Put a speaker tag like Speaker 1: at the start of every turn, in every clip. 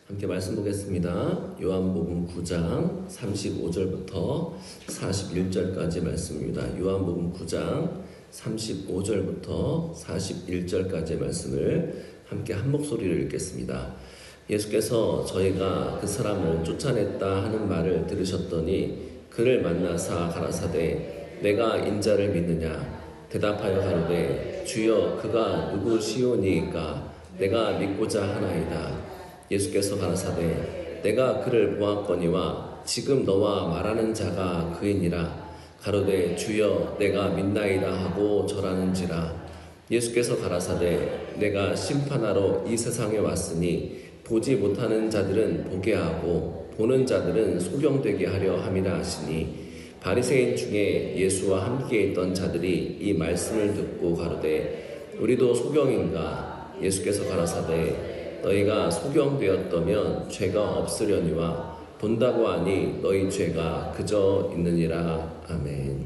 Speaker 1: 함께 말씀 보겠습니다. 요한복음 9장 35절부터 41절까지 말씀입니다. 요한복음 9장 35절부터 41절까지의 말씀을 함께 한 목소리로 읽겠습니다. 예수께서 저희가 그 사람을 쫓아냈다 하는 말을 들으셨더니 그를 만나사 가라사대 내가 인자를 믿느냐 대답하여 가로되 주여 그가 누구시오니이까 내가 믿고자 하나이다. 예수께서 가라사대 내가 그를 보았거니와 지금 너와 말하는 자가 그이니라. 가로되 주여 내가 믿나이다 하고 절하는지라. 예수께서 가라사대 내가 심판하러 이 세상에 왔으니 보지 못하는 자들은 보게 하고 보는 자들은 소경되게 하려 함이라 하시니 바리새인 중에 예수와 함께 있던 자들이 이 말씀을 듣고 가로되 우리도 소경인가. 예수께서 가라사대 너희가 소경되었다면 죄가 없으려니와 본다고 하니 너희 죄가 그저 있느니라. 아멘.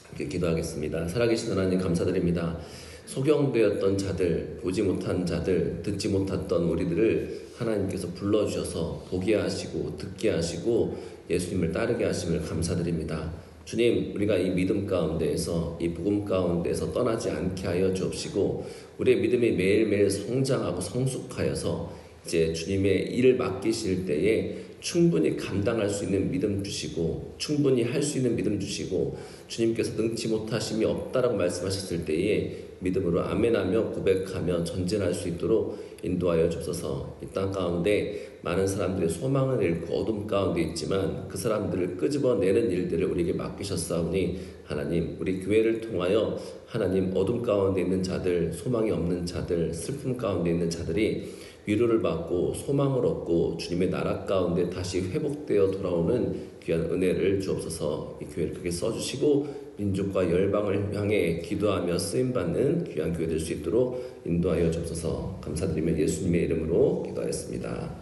Speaker 1: 이렇게 기도하겠습니다. 살아계신 하나님 감사드립니다. 소경되었던 자들, 보지 못한 자들, 듣지 못했던 우리들을 하나님께서 불러주셔서 보게 하시고 듣게 하시고 예수님을 따르게 하심을 감사드립니다. 주님, 우리가 이 믿음 가운데에서 이 복음 가운데에서 떠나지 않게 하여 주옵시고 우리의 믿음이 매일매일 성장하고 성숙하여서 이제 주님의 일을 맡기실 때에 충분히 감당할 수 있는 믿음 주시고 충분히 할 수 있는 믿음 주시고 주님께서 능치 못하심이 없다라고 말씀하셨을 때에 믿음으로 아멘하며 고백하며 전진할 수 있도록 인도하여 주옵소서. 이 땅 가운데 많은 사람들의 소망을 잃고 어둠 가운데 있지만 그 사람들을 끄집어내는 일들을 우리에게 맡기셨사오니 하나님 우리 교회를 통하여 하나님 어둠 가운데 있는 자들, 소망이 없는 자들, 슬픔 가운데 있는 자들이 위로를 받고 소망을 얻고 주님의 나라 가운데 다시 회복되어 돌아오는 귀한 은혜를 주옵소서. 이 교회를 크게 써주시고 민족과 열방을 향해 기도하며 쓰임받는 귀한 교회 될 수 있도록 인도하여 주옵소서. 감사드리며 예수님의 이름으로 기도하였습니다.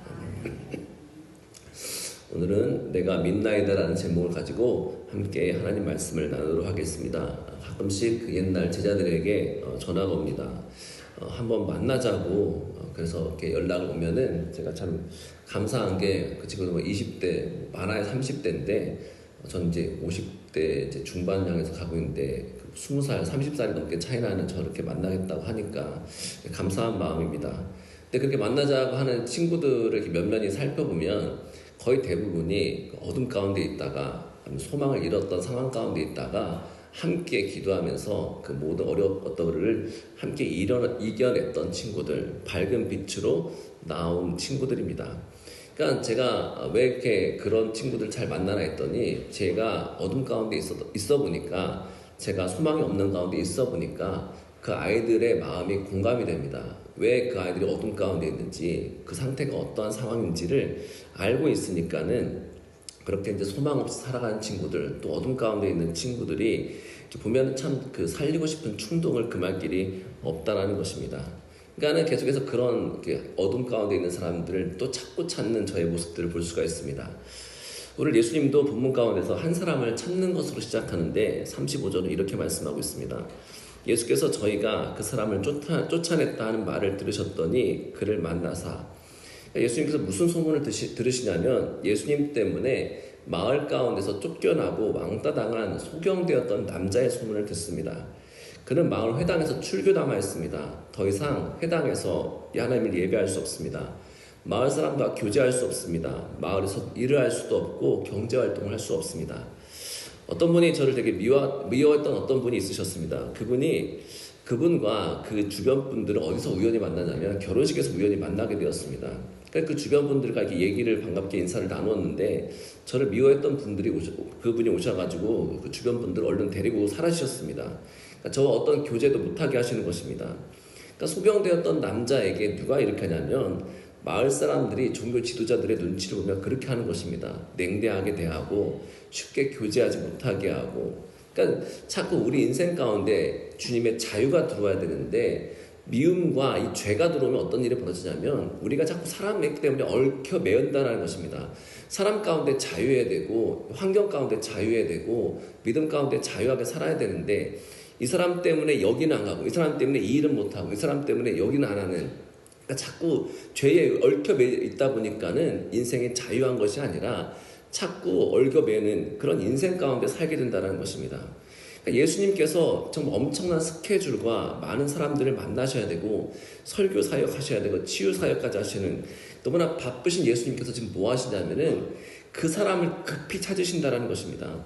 Speaker 1: 오늘은 내가 믿나이다라는 제목을 가지고 함께 하나님 말씀을 나누도록 하겠습니다. 가끔씩 그 옛날 제자들에게 전화가 옵니다. 한번 만나자고 그래서 이렇게 연락을 오면은 제가 참 감사한 게 그 친구도 20대 많아야 30대인데 전 이제 50대 이제 중반 향해서 가고 있는데 20살 30살이 넘게 차이 나는 저렇게 만나겠다고 하니까 감사한 마음입니다. 근데 그렇게 만나자고 하는 친구들을 이렇게 면면히 살펴보면 거의 대부분이 어둠 가운데 있다가 소망을 잃었던 상황 가운데 있다가 함께 기도하면서 그 모든 어려웠던 것을 함께 이겨냈던 친구들, 밝은 빛으로 나온 친구들입니다. 그러니까 제가 왜 이렇게 그런 친구들 잘 만나나 했더니 제가 어둠 가운데 있어 보니까 제가 소망이 없는 가운데 있어 보니까 그 아이들의 마음이 공감이 됩니다. 왜 그 아이들이 어둠 가운데 있는지 그 상태가 어떠한 상황인지를 알고 있으니까는 그렇게 이제 소망 없이 살아가는 친구들 또 어둠 가운데 있는 친구들이 보면 참 그 살리고 싶은 충동을 금할 길이 없다라는 것입니다. 그러니까는 계속해서 그런 어둠 가운데 있는 사람들을 또 찾고 찾는 저의 모습들을 볼 수가 있습니다. 오늘 예수님도 본문 가운데서 한 사람을 찾는 것으로 시작하는데 35절은 이렇게 말씀하고 있습니다. 예수께서 저희가 그 사람을 쫓아냈다 하는 말을 들으셨더니 그를 만나사. 예수님께서 무슨 소문을 들으시냐면 예수님 때문에 마을 가운데서 쫓겨나고 왕따당한 소경되었던 남자의 소문을 듣습니다. 그는 마을 회당에서 출교당하였습니다. 더 이상 회당에서 하나님을 예배할 수 없습니다. 마을 사람과 교제할 수 없습니다. 마을에서 일을 할 수도 없고 경제활동을 할 수 없습니다. 어떤 분이 저를 되게 미워했던 어떤 분이 있으셨습니다. 그분과 그 주변 분들을 어디서 우연히 만나냐면 결혼식에서 우연히 만나게 되었습니다. 그러니까 그 주변 분들과 이렇게 얘기를 반갑게 인사를 나누었는데 저를 미워했던 그분이 오셔가지고 그 주변 분들을 얼른 데리고 사라지셨습니다. 그러니까 저와 어떤 교제도 못하게 하시는 것입니다. 그러니까 소경되었던 남자에게 누가 이렇게 하냐면 마을 사람들이 종교 지도자들의 눈치를 보면 그렇게 하는 것입니다. 냉대하게 대하고 쉽게 교제하지 못하게 하고 그러니까 자꾸 우리 인생 가운데 주님의 자유가 들어와야 되는데 미움과 이 죄가 들어오면 어떤 일이 벌어지냐면 우리가 자꾸 사람 때문에 얽혀 매연다는 것입니다. 사람 가운데 자유해야 되고 환경 가운데 자유해야 되고 믿음 가운데 자유하게 살아야 되는데 이 사람 때문에 여기는 안 가고 이 사람 때문에 이 일은 못하고 이 사람 때문에 여기는 안 하는 그러니까 자꾸 죄에 얽혀 있다 보니까는 인생이 자유한 것이 아니라 자꾸 얽혀매는 그런 인생 가운데 살게 된다는 것입니다. 그러니까 예수님께서 정말 엄청난 스케줄과 많은 사람들을 만나셔야 되고 설교 사역 하셔야 되고 치유 사역까지 하시는 너무나 바쁘신 예수님께서 지금 뭐 하시냐면은 그 사람을 급히 찾으신다는 것입니다.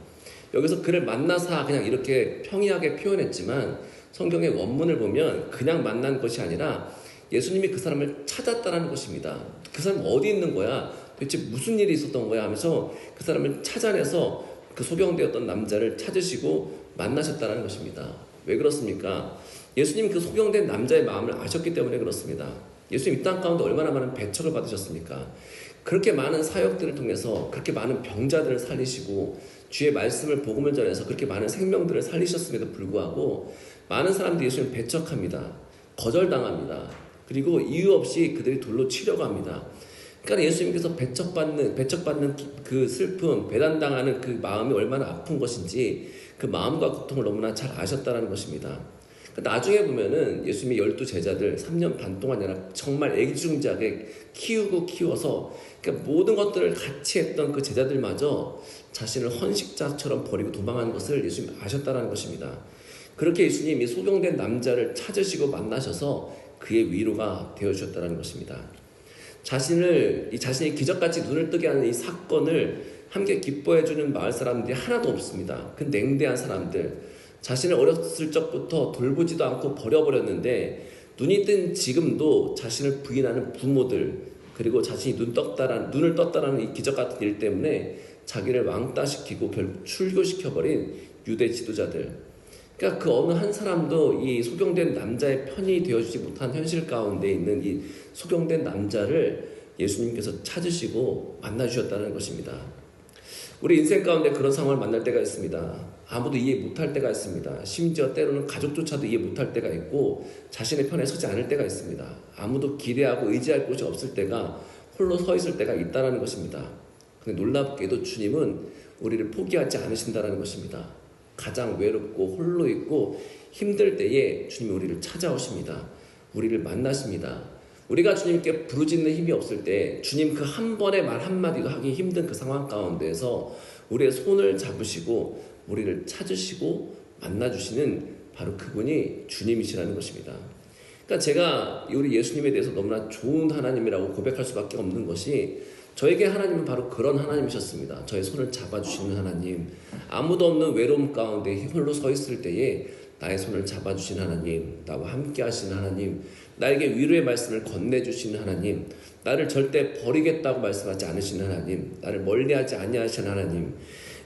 Speaker 1: 여기서 그를 만나사 그냥 이렇게 평이하게 표현했지만 성경의 원문을 보면 그냥 만난 것이 아니라 예수님이 그 사람을 찾았다는 것입니다. 그 사람 어디 있는 거야? 도대체 무슨 일이 있었던 거야? 하면서 그 사람을 찾아내서 그 소경되었던 남자를 찾으시고 만나셨다는 것입니다. 왜 그렇습니까? 예수님 그 소경된 남자의 마음을 아셨기 때문에 그렇습니다. 예수님 이 땅 가운데 얼마나 많은 배척을 받으셨습니까? 그렇게 많은 사역들을 통해서 그렇게 많은 병자들을 살리시고 주의 말씀을 복음을 전해서 그렇게 많은 생명들을 살리셨음에도 불구하고 많은 사람들이 예수님을 배척합니다. 거절당합니다. 그리고 이유 없이 그들이 돌로 치려고 합니다. 그러니까 예수님께서 배척받는 그 슬픔, 배단당하는 그 마음이 얼마나 아픈 것인지 그 마음과 고통을 너무나 잘 아셨다는 것입니다. 나중에 보면은 예수님의 12제자들 3년 반 동안이나 정말 애기중지하게 키워서 그러니까 모든 것들을 같이 했던 그 제자들마저 자신을 헌식자처럼 버리고 도망하는 것을 예수님이 아셨다는 것입니다. 그렇게 예수님이 소경된 남자를 찾으시고 만나셔서 그의 위로가 되어주셨다는 것입니다. 자신이 기적같이 눈을 뜨게 하는 이 사건을 함께 기뻐해주는 마을 사람들이 하나도 없습니다. 그 냉대한 사람들, 자신을 어렸을 적부터 돌보지도 않고 버려버렸는데 눈이 뜬 지금도 자신을 부인하는 부모들, 그리고 자신이 눈을 떴다라는 이 기적같은 일 때문에 자기를 왕따시키고 결국 출교시켜버린 유대 지도자들. 그러니까 그 어느 한 사람도 이 소경된 남자의 편이 되어주지 못한 현실 가운데 있는 이 소경된 남자를 예수님께서 찾으시고 만나주셨다는 것입니다. 우리 인생 가운데 그런 상황을 만날 때가 있습니다. 아무도 이해 못할 때가 있습니다. 심지어 때로는 가족조차도 이해 못할 때가 있고 자신의 편에 서지 않을 때가 있습니다. 아무도 기대하고 의지할 곳이 없을 때가 홀로 서 있을 때가 있다는 것입니다. 근데 놀랍게도 주님은 우리를 포기하지 않으신다는 것입니다. 가장 외롭고 홀로 있고 힘들 때에 주님이 우리를 찾아오십니다. 우리를 만나십니다. 우리가 주님께 부르짖는 힘이 없을 때 주님 그 한 번의 말 한마디도 하기 힘든 그 상황 가운데에서 우리의 손을 잡으시고 우리를 찾으시고 만나주시는 바로 그분이 주님이시라는 것입니다. 그러니까 제가 우리 예수님에 대해서 너무나 좋은 하나님이라고 고백할 수밖에 없는 것이 저에게 하나님은 바로 그런 하나님이셨습니다. 저의 손을 잡아주시는 하나님, 아무도 없는 외로움 가운데 홀로 서 있을 때에 나의 손을 잡아주신 하나님, 나와 함께 하시는 하나님, 나에게 위로의 말씀을 건네주시는 하나님, 나를 절대 버리겠다고 말씀하지 않으시는 하나님, 나를 멀리하지 아니하시는 하나님.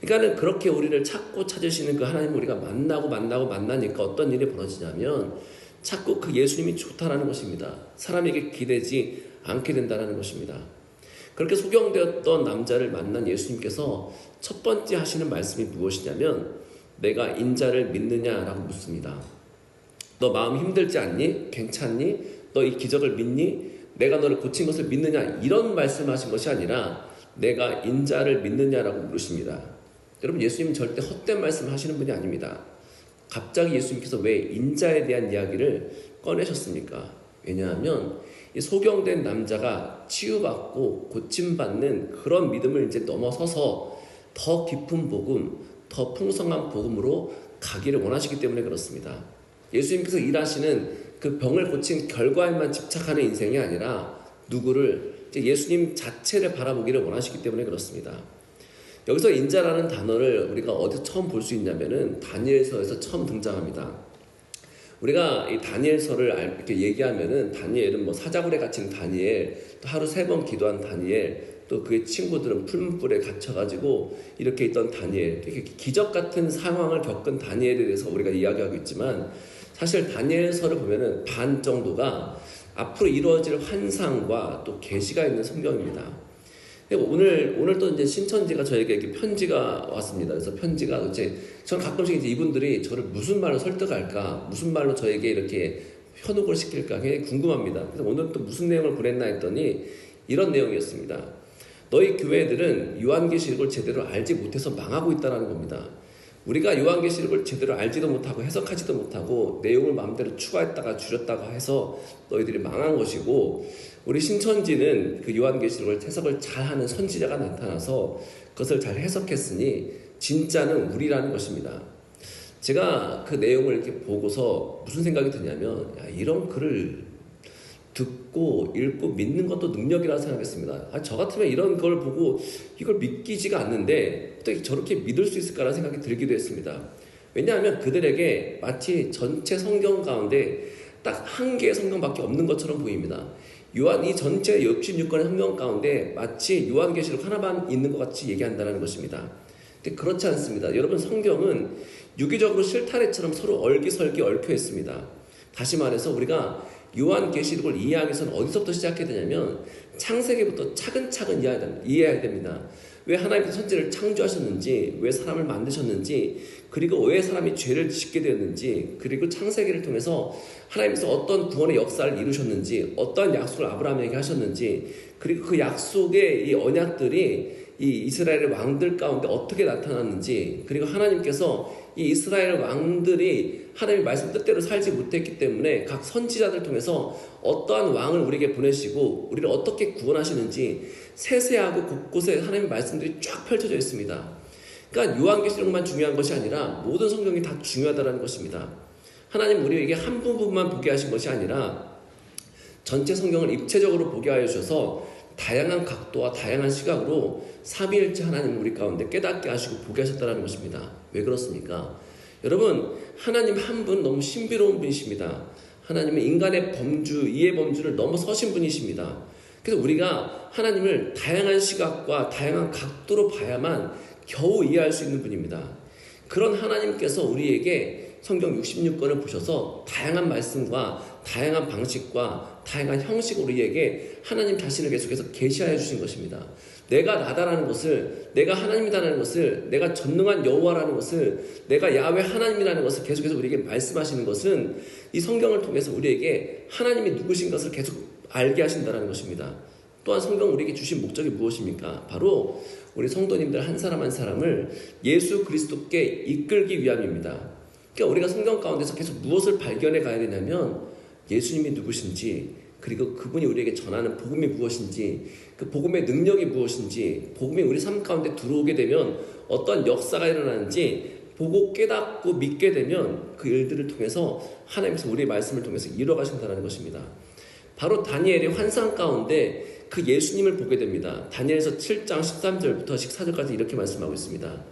Speaker 1: 그러니까는 그렇게 우리를 찾고 찾으시는 그 하나님을 우리가 만나니까 어떤 일이 벌어지냐면 자꾸 그 예수님이 좋다라는 것입니다. 사람에게 기대지 않게 된다는 것입니다. 그렇게 소경되었던 남자를 만난 예수님께서 첫 번째 하시는 말씀이 무엇이냐면 내가 인자를 믿느냐라고 묻습니다. 너 마음 힘들지 않니? 괜찮니? 너 이 기적을 믿니? 내가 너를 고친 것을 믿느냐? 이런 말씀하신 것이 아니라 내가 인자를 믿느냐라고 물으십니다. 여러분, 예수님은 절대 헛된 말씀을 하시는 분이 아닙니다. 갑자기 예수님께서 왜 인자에 대한 이야기를 꺼내셨습니까? 왜냐하면 이 소경된 남자가 치유받고 고침받는 그런 믿음을 이제 넘어서서 더 깊은 복음, 더 풍성한 복음으로 가기를 원하시기 때문에 그렇습니다. 예수님께서 일하시는 그 병을 고친 결과에만 집착하는 인생이 아니라 누구를 이제 예수님 자체를 바라보기를 원하시기 때문에 그렇습니다. 여기서 인자라는 단어를 우리가 어디서 처음 볼 수 있냐면은 다니엘서에서 처음 등장합니다. 우리가 이 다니엘서를 이렇게 얘기하면은 다니엘은 뭐 사자굴에 갇힌 다니엘, 또 하루 3번 기도한 다니엘, 또 그의 친구들은 풀문불에 갇혀가지고 이렇게 있던 다니엘, 이렇게 기적 같은 상황을 겪은 다니엘에 대해서 우리가 이야기하고 있지만 사실 다니엘서를 보면은 반 정도가 앞으로 이루어질 환상과 또 계시가 있는 성경입니다. 오늘 또 이제 신천지가 저에게 이렇게 편지가 왔습니다. 그래서 편지가 이제 저는 가끔씩 이제 이분들이 저를 무슨 말로 설득할까, 무슨 말로 저에게 이렇게 현혹을 시킬까 굉장히 궁금합니다. 그래서 오늘 또 무슨 내용을 보냈나 했더니 이런 내용이었습니다. 너희 교회들은 요한계시록을 제대로 알지 못해서 망하고 있다는 겁니다. 우리가 요한계시록을 제대로 알지도 못하고 해석하지도 못하고 내용을 마음대로 추가했다가 줄였다가 해서 너희들이 망한 것이고, 우리 신천지는 그 요한계시록을 해석을 잘하는 선지자가 나타나서 그것을 잘 해석했으니 진짜는 우리라는 것입니다. 제가 그 내용을 이렇게 보고서 무슨 생각이 드냐면, 야, 이런 글을 듣고 읽고 믿는 것도 능력이라고 생각했습니다. 저 같으면 이런 걸 보고 이걸 믿기지가 않는데 어떻게 저렇게 믿을 수 있을까라는 생각이 들기도 했습니다. 왜냐하면 그들에게 마치 전체 성경 가운데 딱 한 개의 성경밖에 없는 것처럼 보입니다. 이 전체 66권의 성경 가운데 마치 요한계시록 하나만 있는 것 같이 얘기한다는 것입니다. 근데 그렇지 않습니다. 여러분, 성경은 유기적으로 실타래처럼 서로 얼기설기 얽혀 있습니다. 다시 말해서 우리가 요한계시록을 이해하기 위해서는 어디서부터 시작해야 되냐면 창세기부터 차근차근 이해해야 됩니다. 왜 하나님께서 천지를 창조하셨는지, 왜 사람을 만드셨는지, 그리고 왜 사람이 죄를 짓게 되었는지, 그리고 창세기를 통해서 하나님께서 어떤 구원의 역사를 이루셨는지, 어떤 약속을 아브라함에게 하셨는지, 그리고 그 약속의 이 언약들이 이 이스라엘의 왕들 가운데 어떻게 나타났는지, 그리고 하나님께서 이 이스라엘 왕들이 하나님의 말씀 뜻대로 살지 못했기 때문에 각 선지자들 통해서 어떠한 왕을 우리에게 보내시고 우리를 어떻게 구원하시는지 세세하고 곳곳에 하나님의 말씀들이 쫙 펼쳐져 있습니다. 그러니까 요한계시록만 중요한 것이 아니라 모든 성경이 다 중요하다는 것입니다. 하나님 우리에게 한 부분만 보게 하신 것이 아니라 전체 성경을 입체적으로 보게 하여 주셔서 다양한 각도와 다양한 시각으로 삼위일체 하나님 우리 가운데 깨닫게 하시고 보게 하셨다는 것입니다. 왜 그렇습니까? 여러분, 하나님 한 분 너무 신비로운 분이십니다. 하나님은 인간의 이해 범주를 넘어서신 분이십니다. 그래서 우리가 하나님을 다양한 시각과 다양한 각도로 봐야만 겨우 이해할 수 있는 분입니다. 그런 하나님께서 우리에게 성경 66권을 보셔서 다양한 말씀과 다양한 방식과 다양한 형식으로 우리에게 하나님 자신을 계속해서 계시하여 주신 것입니다. 내가 나다라는 것을, 내가 하나님이다라는 것을, 내가 전능한 여호와라는 것을, 내가 야훼 하나님이라는 것을 계속해서 우리에게 말씀하시는 것은 이 성경을 통해서 우리에게 하나님이 누구신 것을 계속 알게 하신다는 것입니다. 또한 성경 우리에게 주신 목적이 무엇입니까? 바로 우리 성도님들 한 사람 한 사람을 예수 그리스도께 이끌기 위함입니다. 그러니까 우리가 성경 가운데서 계속 무엇을 발견해 가야 되냐면 예수님이 누구신지, 그리고 그분이 우리에게 전하는 복음이 무엇인지, 그 복음의 능력이 무엇인지, 복음이 우리 삶 가운데 들어오게 되면 어떤 역사가 일어나는지 보고 깨닫고 믿게 되면 그 일들을 통해서 하나님께서 우리의 말씀을 통해서 이루어가신다는 것입니다. 바로 다니엘의 환상 가운데 그 예수님을 보게 됩니다. 다니엘서 7장 13절부터 14절까지 이렇게 말씀하고 있습니다.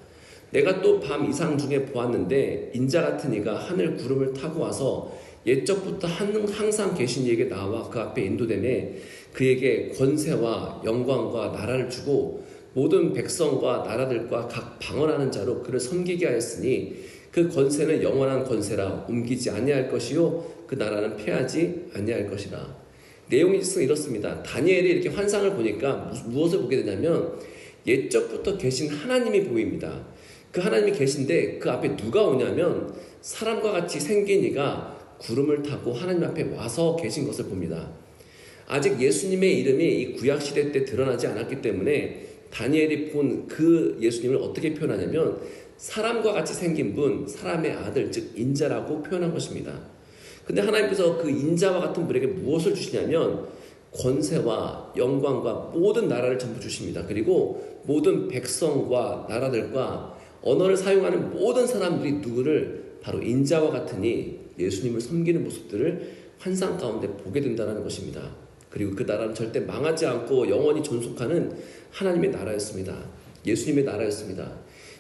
Speaker 1: 내가 또 밤 이상 중에 보았는데 인자 같은 이가 하늘 구름을 타고 와서 옛적부터 항상 계신 이에게 나와 그 앞에 인도되매 그에게 권세와 영광과 나라를 주고 모든 백성과 나라들과 각 방언하는 자로 그를 섬기게 하였으니 그 권세는 영원한 권세라 옮기지 아니할 것이요 그 나라는 패하지 아니할 것이라. 내용이 이렇습니다. 다니엘이 이렇게 환상을 보니까 무엇을 보게 되냐면 옛적부터 계신 하나님이 보입니다. 그 하나님이 계신데 그 앞에 누가 오냐면 사람과 같이 생긴 이가 구름을 타고 하나님 앞에 와서 계신 것을 봅니다. 아직 예수님의 이름이 이 구약시대 때 드러나지 않았기 때문에 다니엘이 본 그 예수님을 어떻게 표현하냐면 사람과 같이 생긴 분, 사람의 아들, 즉 인자라고 표현한 것입니다. 근데 하나님께서 그 인자와 같은 분에게 무엇을 주시냐면 권세와 영광과 모든 나라를 전부 주십니다. 그리고 모든 백성과 나라들과 언어를 사용하는 모든 사람들이 누구를 바로 인자와 같으니 예수님을 섬기는 모습들을 환상 가운데 보게 된다는 것입니다. 그리고 그 나라는 절대 망하지 않고 영원히 존속하는 하나님의 나라였습니다. 예수님의 나라였습니다.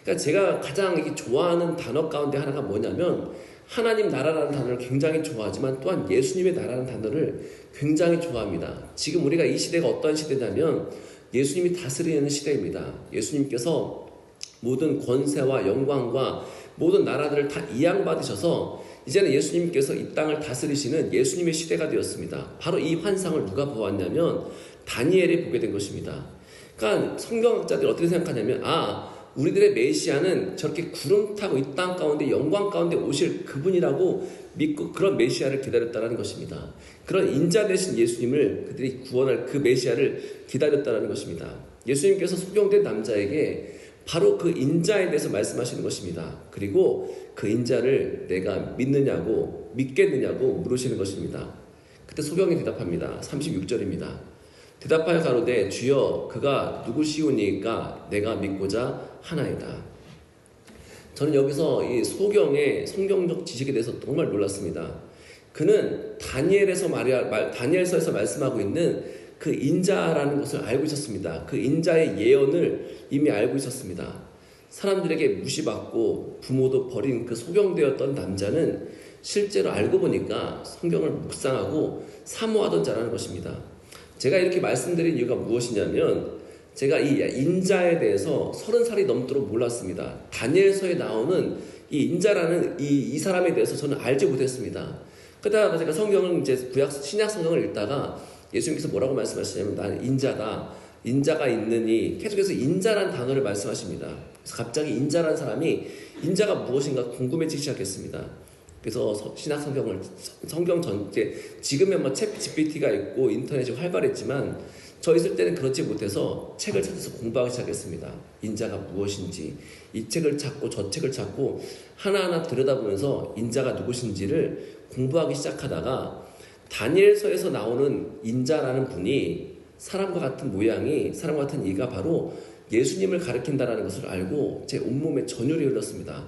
Speaker 1: 그러니까 제가 가장 좋아하는 단어 가운데 하나가 뭐냐면 하나님 나라라는 단어를 굉장히 좋아하지만 또한 예수님의 나라라는 단어를 굉장히 좋아합니다. 지금 우리가 이 시대가 어떤 시대냐면 예수님이 다스리는 시대입니다. 예수님께서 모든 권세와 영광과 모든 나라들을 다 이양받으셔서 이제는 예수님께서 이 땅을 다스리시는 예수님의 시대가 되었습니다. 바로 이 환상을 누가 보았냐면 다니엘이 보게 된 것입니다. 그러니까 성경학자들이 어떻게 생각하냐면 우리들의 메시아는 저렇게 구름 타고 이 땅 가운데 영광 가운데 오실 그분이라고 믿고 그런 메시아를 기다렸다는 것입니다. 그런 인자 되신 예수님을 그들이 구원할 그 메시아를 기다렸다는 것입니다. 예수님께서 소경된 남자에게 바로 그 인자에 대해서 말씀하시는 것입니다. 그리고 그 인자를 내가 믿겠느냐고 물으시는 것입니다. 그때 소경이 대답합니다. 36절입니다. 대답하여 가로되 주여 그가 누구시오니까 내가 믿고자 하나이다. 저는 여기서 이 소경의 성경적 지식에 대해서 정말 놀랐습니다. 그는 다니엘서에서 말씀하고 있는 그 인자라는 것을 알고 있었습니다. 그 인자의 예언을 이미 알고 있었습니다. 사람들에게 무시받고 부모도 버린 그 소경되었던 남자는 실제로 알고 보니까 성경을 묵상하고 사모하던 자라는 것입니다. 제가 이렇게 말씀드린 이유가 무엇이냐면 제가 이 인자에 대해서 30살이 넘도록 몰랐습니다. 다니엘서에 나오는 이 인자라는 이 사람에 대해서 저는 알지 못했습니다. 그러다가 제가 성경을 이제 신약 성경을 읽다가 예수님께서 뭐라고 말씀하시냐면 나는 인자다. 인자가 있느니 계속해서 인자란 단어를 말씀하십니다. 그래서 갑자기 인자란 사람이 인자가 무엇인가 궁금해지기 시작했습니다. 그래서 신약 성경 전체 지금은 챗 GPT가 있고 인터넷이 활발했지만 저 있을 때는 그렇지 못해서 책을 찾아서 공부하기 시작했습니다. 인자가 무엇인지 이 책을 찾고 저 책을 찾고 하나하나 들여다보면서 인자가 누구신지를 공부하기 시작하다가 다니엘서에서 나오는 인자라는 분이 사람과 같은 모양이 사람과 같은 이가 바로 예수님을 가리킨다는 것을 알고 제 온몸에 전율이 흘렀습니다.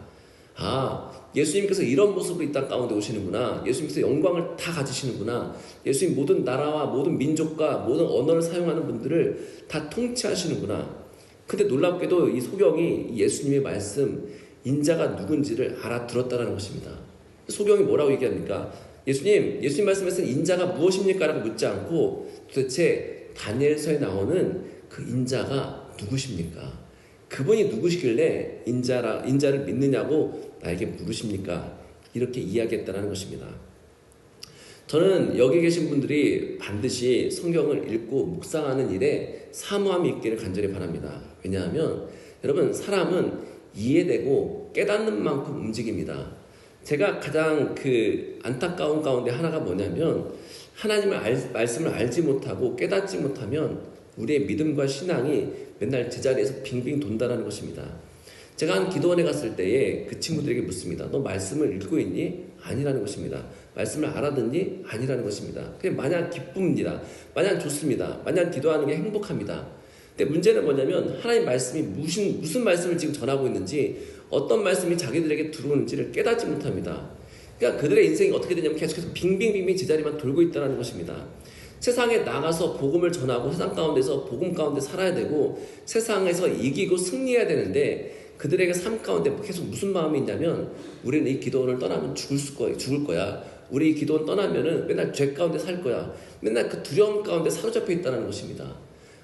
Speaker 1: 예수님께서 이런 모습으로 이 땅 가운데 오시는구나. 예수님께서 영광을 다 가지시는구나. 예수님 모든 나라와 모든 민족과 모든 언어를 사용하는 분들을 다 통치하시는구나. 근데 놀랍게도 이 소경이 예수님의 말씀 인자가 누군지를 알아들었다는 것입니다. 소경이 뭐라고 얘기합니까? 예수님 말씀에서는 인자가 무엇입니까? 라고 묻지 않고 도대체 다니엘서에 나오는 그 인자가 누구십니까? 그분이 누구시길래 인자를 믿느냐고 나에게 물으십니까? 이렇게 이야기했다는 것입니다. 저는 여기 계신 분들이 반드시 성경을 읽고 묵상하는 일에 사모함이 있기를 간절히 바랍니다. 왜냐하면 여러분 사람은 이해되고 깨닫는 만큼 움직입니다. 제가 가장 안타까운 가운데 하나가 뭐냐면 하나님의 말씀을 알지 못하고 깨닫지 못하면 우리의 믿음과 신앙이 맨날 제자리에서 빙빙 돈다는 것입니다. 제가 한 기도원에 갔을 때에 그 친구들에게 묻습니다. 너 말씀을 읽고 있니? 아니라는 것입니다. 말씀을 알아듣니? 아니라는 것입니다. 그게 마냥 기쁩니다. 마냥 좋습니다. 마냥 기도하는 게 행복합니다. 근데 문제는 뭐냐면 하나님 말씀이 무슨 말씀을 지금 전하고 있는지 어떤 말씀이 자기들에게 들어오는지를 깨닫지 못합니다. 그러니까 그들의 인생이 어떻게 되냐면 계속해서 빙빙빙빙 제자리만 돌고 있다는 것입니다. 세상에 나가서 복음을 전하고 세상 가운데서 복음 가운데 살아야 되고 세상에서 이기고 승리해야 되는데 그들에게 삶 가운데 계속 무슨 마음이 있냐면 우리는 이 기도원을 떠나면 죽을 거야. 우리 이 기도원 떠나면은 맨날 죄 가운데 살 거야. 맨날 그 두려움 가운데 사로잡혀 있다는 것입니다.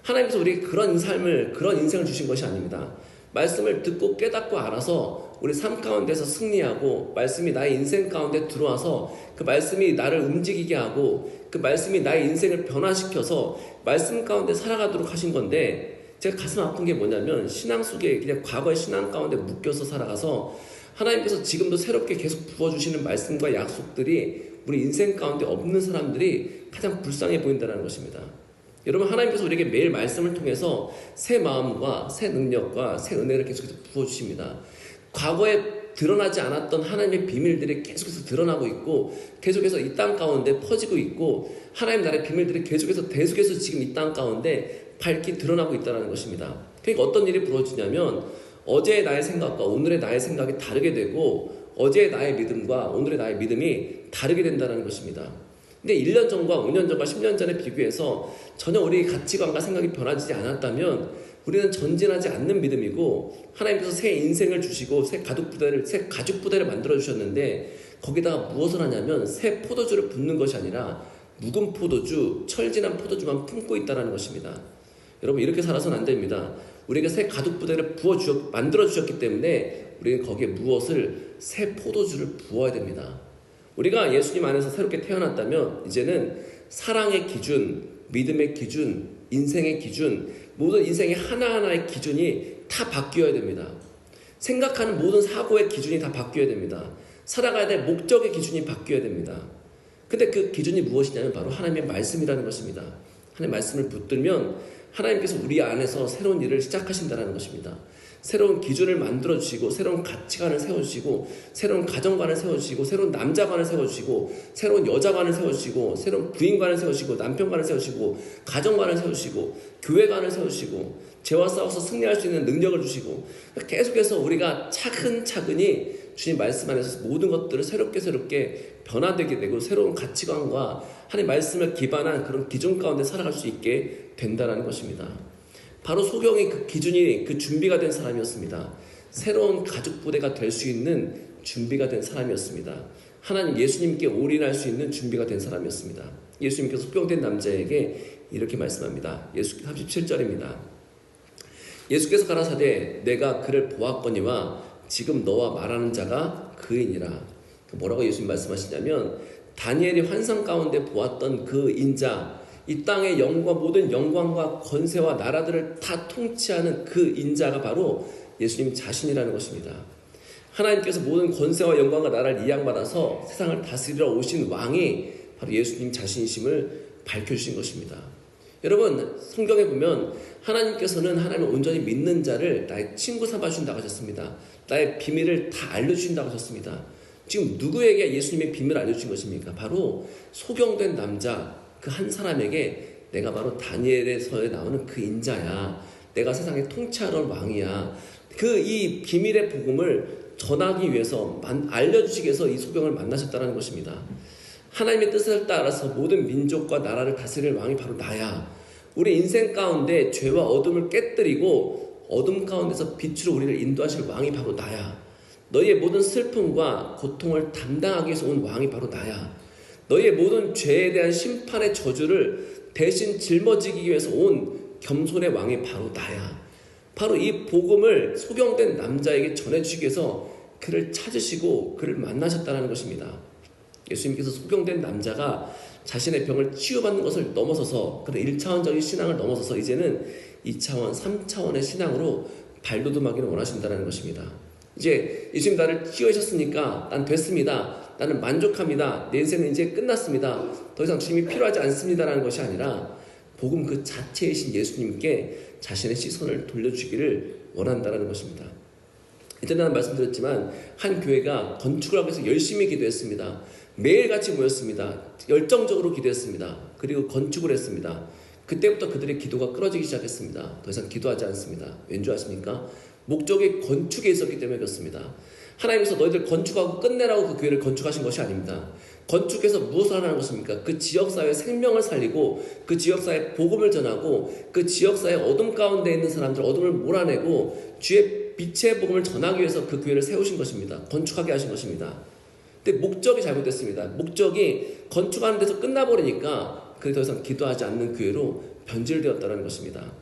Speaker 1: 하나님께서 우리에게 그런 인생을 주신 것이 아닙니다. 말씀을 듣고 깨닫고 알아서 우리 삶 가운데서 승리하고 말씀이 나의 인생 가운데 들어와서 그 말씀이 나를 움직이게 하고 그 말씀이 나의 인생을 변화시켜서 말씀 가운데 살아가도록 하신 건데 제가 가슴 아픈 게 뭐냐면 신앙 속에 그냥 과거의 신앙 가운데 묶여서 살아가서 하나님께서 지금도 새롭게 계속 부어주시는 말씀과 약속들이 우리 인생 가운데 없는 사람들이 가장 불쌍해 보인다는 것입니다. 여러분 하나님께서 우리에게 매일 말씀을 통해서 새 마음과 새 능력과 새 은혜를 계속해서 부어주십니다. 과거에 드러나지 않았던 하나님의 비밀들이 계속해서 드러나고 있고 계속해서 이 땅 가운데 퍼지고 있고 하나님 나라의 비밀들이 계속해서 지금 이 땅 가운데 밝히 드러나고 있다는 것입니다. 그러니까 어떤 일이 벌어지냐면 어제의 나의 생각과 오늘의 나의 생각이 다르게 되고 어제의 나의 믿음과 오늘의 나의 믿음이 다르게 된다는 것입니다. 근데 1년 전과 5년 전과 10년 전에 비교해서 전혀 우리 가치관과 생각이 변하지 않았다면 우리는 전진하지 않는 믿음이고 하나님께서 새 인생을 주시고 새 가죽 부대를 만들어 주셨는데 거기다가 무엇을 하냐면 새 포도주를 붓는 것이 아니라 묵은 포도주, 철진한 포도주만 품고 있다는 것입니다. 여러분 이렇게 살아서는 안 됩니다. 우리에게 새 가죽 부대를 만들어 주셨기 때문에 우리는 거기에 무엇을 새 포도주를 부어야 됩니다. 우리가 예수님 안에서 새롭게 태어났다면 이제는 사랑의 기준, 믿음의 기준, 인생의 기준, 모든 인생의 하나하나의 기준이 다 바뀌어야 됩니다. 생각하는 모든 사고의 기준이 다 바뀌어야 됩니다. 살아가야 될 목적의 기준이 바뀌어야 됩니다. 근데 그 기준이 무엇이냐면 바로 하나님의 말씀이라는 것입니다. 하나님의 말씀을 붙들면 하나님께서 우리 안에서 새로운 일을 시작하신다는 것입니다. 새로운 기준을 만들어주시고 새로운 가치관을 세워주시고 새로운 가정관을 세워주시고 새로운 남자관을 세워주시고 새로운 여자관을 세워주시고 새로운 부인관을 세우시고 남편관을 세우시고 가정관을 세우시고 교회관을 세우시고 죄와 싸워서 승리할 수 있는 능력을 주시고 계속해서 우리가 차근차근히 주님 말씀 안에서 모든 것들을 새롭게 변화되게 되고 새로운 가치관과 하나님 말씀을 기반한 그런 기준 가운데 살아갈 수 있게 된다는 것입니다. 바로 소경이 그 기준이 그 준비가 된 사람이었습니다. 새로운 가족 부대가 될 수 있는 준비가 된 사람이었습니다. 하나님 예수님께 올인할 수 있는 준비가 된 사람이었습니다. 예수님께서 소경된 남자에게 이렇게 말씀합니다. 37절입니다. 예수께서 가라사대 내가 그를 보았거니와 지금 너와 말하는 자가 그이니라. 뭐라고 예수님 말씀하시냐면 다니엘이 환상 가운데 보았던 그 인자, 이 땅의 영광, 모든 영광과 권세와 나라들을 다 통치하는 그 인자가 바로 예수님 자신이라는 것입니다. 하나님께서 모든 권세와 영광과 나라를 이양받아서 세상을 다스리러 오신 왕이 바로 예수님 자신이심을 밝혀주신 것입니다. 여러분, 성경에 보면 하나님께서는 하나님을 온전히 믿는 자를 나의 친구 삼아주신다고 하셨습니다. 나의 비밀을 다 알려주신다고 하셨습니다. 지금 누구에게 예수님의 비밀을 알려주신 것입니까? 바로 소경된 남자 그 한 사람에게 내가 바로 다니엘에서 나오는 그 인자야. 내가 세상에 통치하는 왕이야. 그 이 비밀의 복음을 전하기 위해서 알려주시기 위해서 이 소경을 만나셨다는 것입니다. 하나님의 뜻을 따라서 모든 민족과 나라를 다스릴 왕이 바로 나야. 우리 인생 가운데 죄와 어둠을 깨뜨리고 어둠 가운데서 빛으로 우리를 인도하실 왕이 바로 나야. 너희의 모든 슬픔과 고통을 담당하기 위해서 온 왕이 바로 나야. 너희의 모든 죄에 대한 심판의 저주를 대신 짊어지기 위해서 온 겸손의 왕이 바로 나야. 바로 이 복음을 소경된 남자에게 전해주시기 위해서 그를 찾으시고 그를 만나셨다는 것입니다. 예수님께서 소경된 남자가 자신의 병을 치유받는 것을 넘어서서 그런 1차원적인 신앙을 넘어서서 이제는 2차원, 3차원의 신앙으로 발돋움하기를 원하신다는 것입니다. 이제 예수님 나를 치유하셨으니까 난 됐습니다. 나는 만족합니다. 내 인생은 이제 끝났습니다. 더 이상 주님이 필요하지 않습니다라는 것이 아니라 복음 그 자체이신 예수님께 자신의 시선을 돌려주기를 원한다는 것입니다. 이전에 난 말씀드렸지만 한 교회가 건축을 하기 위해서 열심히 기도했습니다. 매일같이 모였습니다. 열정적으로 기도했습니다. 그리고 건축을 했습니다. 그때부터 그들의 기도가 끊어지기 시작했습니다. 더 이상 기도하지 않습니다. 왠지 아십니까? 목적이 건축에 있었기 때문에 그렇습니다. 하나님께서 너희들 건축하고 끝내라고 그 교회를 건축하신 것이 아닙니다. 건축해서 무엇을 하라는 것입니까? 그 지역사회의 생명을 살리고 그 지역사회에 복음을 전하고 그 지역사회의 어둠 가운데 있는 사람들 어둠을 몰아내고 주의 빛의 복음을 전하기 위해서 그 교회를 세우신 것입니다. 건축하게 하신 것입니다. 근데 목적이 잘못됐습니다. 목적이 건축하는 데서 끝나버리니까 그게 더 이상 기도하지 않는 교회로 변질되었다는 것입니다.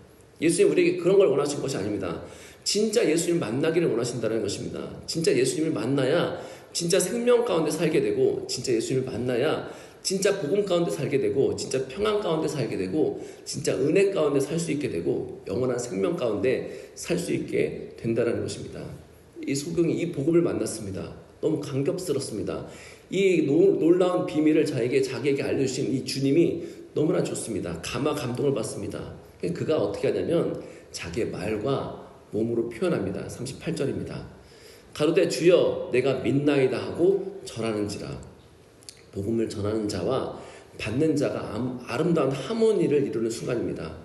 Speaker 1: 예수님 우리에게 그런 걸 원하신 것이 아닙니다. 진짜 예수님을 만나기를 원하신다는 것입니다. 진짜 예수님을 만나야 진짜 생명 가운데 살게 되고 진짜 예수님을 만나야 진짜 복음 가운데 살게 되고 진짜 평안 가운데 살게 되고 진짜 은혜 가운데 살 수 있게 되고 영원한 생명 가운데 살 수 있게 된다는 것입니다. 이 소경이 이 복음을 만났습니다. 너무 감격스럽습니다. 이 놀라운 비밀을 자기에게 알려주신 이 주님이 너무나 좋습니다. 감동을 받습니다. 그가 어떻게 하냐면 자기의 말과 몸으로 표현합니다. 38절입니다. 가로되 주여 내가 믿나이다 하고 절하는지라. 복음을 전하는 자와 받는 자가 아름다운 하모니를 이루는 순간입니다.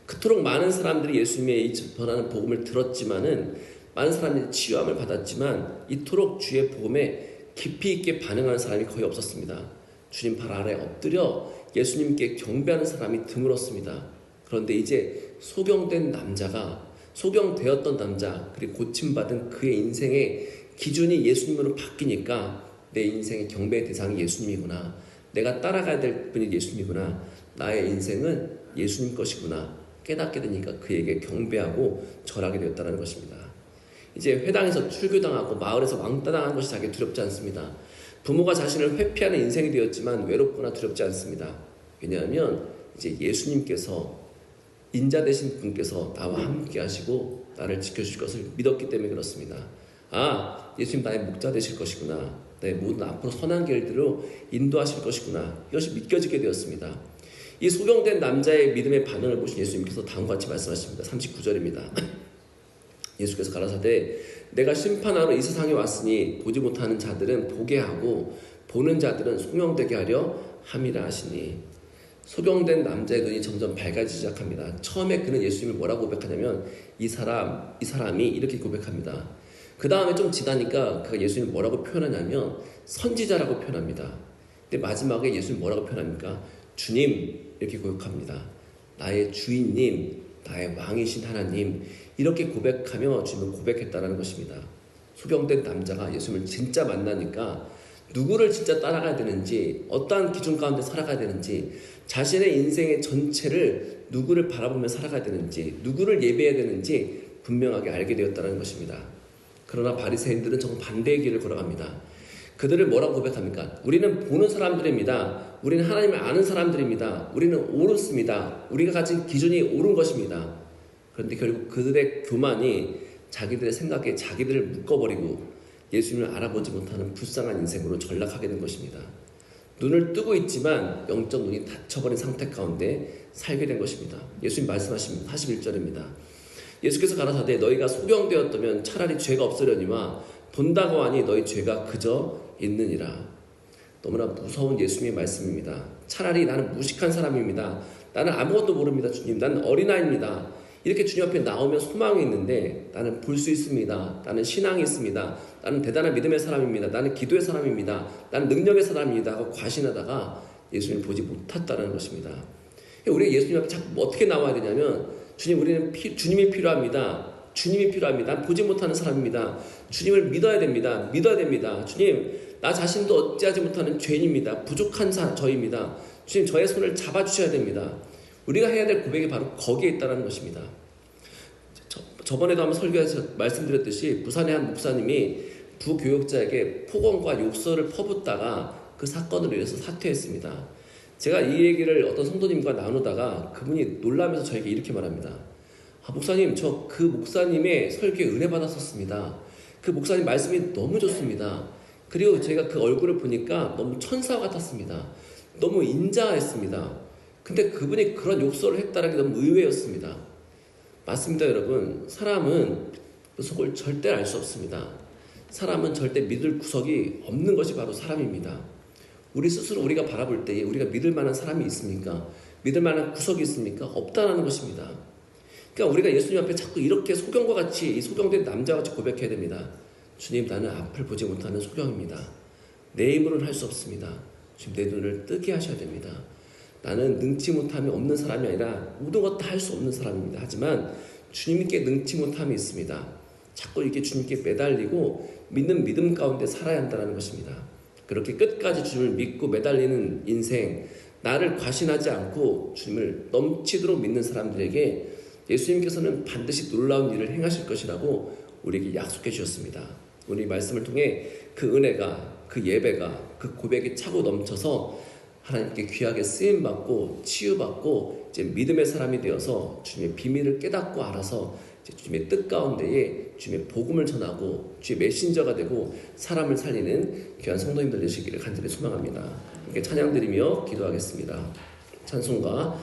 Speaker 1: 그토록 많은 사람들이 예수님의 전하는 복음을 들었지만은 많은 사람들이 치유함을 받았지만 이토록 주의 복음에 깊이 있게 반응하는 사람이 거의 없었습니다. 주님 발 아래 엎드려 예수님께 경배하는 사람이 드물었습니다. 그런데 이제 소경된 남자가 소경되었던 남자 그리고 고침받은 그의 인생의 기준이 예수님으로 바뀌니까 내 인생의 경배의 대상이 예수님이구나. 내가 따라가야 될 분이 예수님이구나. 나의 인생은 예수님 것이구나. 깨닫게 되니까 그에게 경배하고 절하게 되었다는 것입니다. 이제 회당에서 출교당하고 마을에서 왕따당한 것이 자기 두렵지 않습니다. 부모가 자신을 회피하는 인생이 되었지만 외롭거나 두렵지 않습니다. 왜냐하면 이제 예수님께서 인자 되신 분께서 나와 함께 하시고 나를 지켜주실 것을 믿었기 때문에 그렇습니다. 예수님 나의 목자 되실 것이구나. 내 모든 앞으로 선한 길들로 인도하실 것이구나. 이것이 믿겨지게 되었습니다. 이 소경된 남자의 믿음의 반응을 보신 예수님께서 다음과 같이 말씀하십니다. 39절입니다. 예수께서 가라사대 내가 심판하러 이 세상에 왔으니 보지 못하는 자들은 보게 하고 보는 자들은 소명되게 하려 함이라 하시니, 소경된 남자의 눈이 점점 밝아지기 시작합니다. 처음에 그는 예수님을 뭐라고 고백하냐면 이 사람이 이렇게 고백합니다. 그 다음에 좀 지나니까 그가 예수님을 뭐라고 표현하냐면 선지자라고 표현합니다. 근데 마지막에 예수님 뭐라고 표현합니까? 주님 이렇게 고백합니다. 나의 주인님, 나의 왕이신 하나님, 이렇게 고백하며 주님을 고백했다는 것입니다. 소경된 남자가 예수님을 진짜 만나니까 누구를 진짜 따라가야 되는지, 어떠한 기준 가운데 살아가야 되는지, 자신의 인생의 전체를 누구를 바라보며 살아가야 되는지, 누구를 예배해야 되는지 분명하게 알게 되었다는 것입니다. 그러나 바리새인들은 정반대의 길을 걸어갑니다. 그들을 뭐라고 고백합니까? 우리는 보는 사람들입니다. 우리는 하나님을 아는 사람들입니다. 우리는 옳습니다. 우리가 가진 기준이 옳은 것입니다. 그런데 결국 그들의 교만이 자기들의 생각에 자기들을 묶어버리고 예수님을 알아보지 못하는 불쌍한 인생으로 전락하게 된 것입니다. 눈을 뜨고 있지만 영적 눈이 닫혀버린 상태 가운데 살게 된 것입니다. 예수님 말씀하십니다. 41절입니다. 예수께서 가라사대 너희가 소경되었다면 차라리 죄가 없으려니와 본다고 하니 너희 죄가 그저 있느니라. 너무나 무서운 예수님의 말씀입니다. 차라리 나는 무식한 사람입니다. 나는 아무것도 모릅니다. 주님, 나는 어린아이입니다. 이렇게 주님 앞에 나오면 소망이 있는데 나는 볼 수 있습니다. 나는 신앙이 있습니다. 나는 대단한 믿음의 사람입니다. 나는 기도의 사람입니다. 나는 능력의 사람입니다 하고 과신하다가 예수님을 보지 못했다는 것입니다. 우리가 예수님 앞에 자꾸 어떻게 나와야 되냐면 주님, 우리는 주님이 필요합니다. 주님이 필요합니다. 난 보지 못하는 사람입니다. 주님을 믿어야 됩니다. 믿어야 됩니다. 주님, 나 자신도 어찌하지 못하는 죄인입니다. 부족한 저입니다. 주님, 저의 손을 잡아주셔야 됩니다. 우리가 해야 될 고백이 바로 거기에 있다는 것입니다. 저번에도 한번 설교에서 말씀드렸듯이 부산의 한 목사님이 부교역자에게 폭언과 욕설을 퍼붓다가 그 사건으로 인해서 사퇴했습니다. 제가 이 얘기를 어떤 성도님과 나누다가 그분이 놀라면서 저에게 이렇게 말합니다. 목사님, 저 그 목사님의 설교에 은혜 받았었습니다. 그 목사님 말씀이 너무 좋습니다. 그리고 제가 그 얼굴을 보니까 너무 천사 같았습니다. 너무 인자했습니다. 근데 그분이 그런 욕설을 했다는 게 너무 의외였습니다. 맞습니다, 여러분. 사람은 그 속을 절대 알 수 없습니다. 사람은 절대 믿을 구석이 없는 것이 바로 사람입니다. 우리 스스로 우리가 바라볼 때에 우리가 믿을 만한 사람이 있습니까? 믿을 만한 구석이 있습니까? 없다는 것입니다. 그러니까 우리가 예수님 앞에 자꾸 이렇게 소경과 같이, 이 소경된 남자와 같이 고백해야 됩니다. 주님, 나는 앞을 보지 못하는 소경입니다. 내 힘으로는 할 수 없습니다. 주님, 내 눈을 뜨게 하셔야 됩니다. 나는 능치 못함이 없는 사람이 아니라 모든 것 다 할 수 없는 사람입니다. 하지만 주님께 능치 못함이 있습니다. 자꾸 이렇게 주님께 매달리고 믿는 믿음 가운데 살아야 한다는 것입니다. 그렇게 끝까지 주님을 믿고 매달리는 인생, 나를 과신하지 않고 주님을 넘치도록 믿는 사람들에게 예수님께서는 반드시 놀라운 일을 행하실 것이라고 우리에게 약속해 주셨습니다. 오늘 이 말씀을 통해 그 은혜가, 그 예배가, 그 고백이 차고 넘쳐서 하나님께 귀하게 쓰임받고 치유받고 이제 믿음의 사람이 되어서 주님의 비밀을 깨닫고 알아서 이제 주님의 뜻 가운데에 주님의 복음을 전하고 주의 메신저가 되고 사람을 살리는 귀한 성도님들 되시기를 간절히 소망합니다. 이렇게 찬양드리며 기도하겠습니다. 찬송가